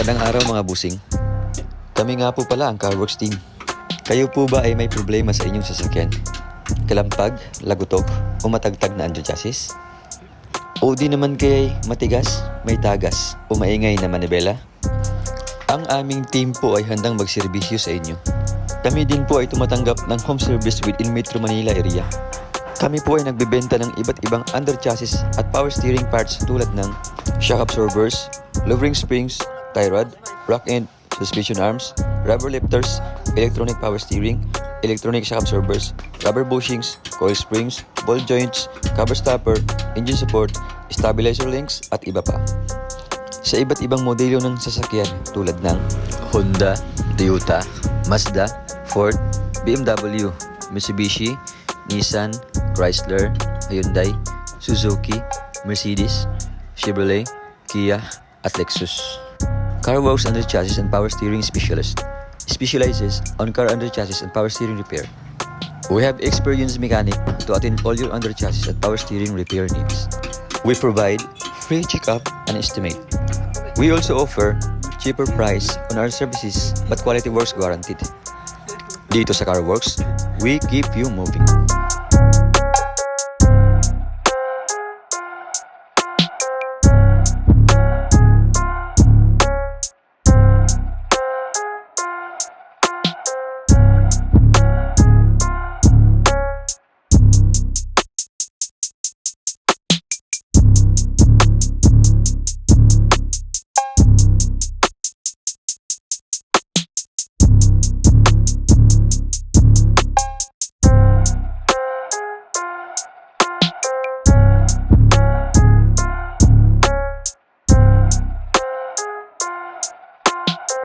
Magandang araw mga busing. Kami nga po pala ang Worx team. Kayo po ba ay may problema sa inyong sasakyan? Kalampag, Lagutok o matagtag na Underchassis? O di naman kaya'y matigas, may tagas o maingay na Manibela? Ang aming team po ay handang magserbisyo sa inyo. Kami din po ay tumatanggap ng home service within Metro Manila area. Kami po ay nagbebenta ng iba't ibang underchassis at power steering parts tulad ng shock absorbers, lowering springs, tie rod, rock end, suspension arms, rubber lifters, electronic power steering, electronic shock absorbers, rubber bushings, coil springs, ball joints, cover stopper, engine support, stabilizer links at iba pa. Sa iba't ibang modelo ng sasakyan tulad ng Honda, Toyota, Mazda, Ford, BMW, Mitsubishi, Nissan, Chrysler, Hyundai, Suzuki, Mercedes, Chevrolet, Kia at Lexus. Worx Underchassis and Power Steering Specialist specializes on car underchassis and power steering repair. We have experienced mechanic to attend all your underchassis and power steering repair needs. We provide free checkup and estimate. We also offer cheaper price on our services but quality works guaranteed. Dito sa Worx, we keep you moving.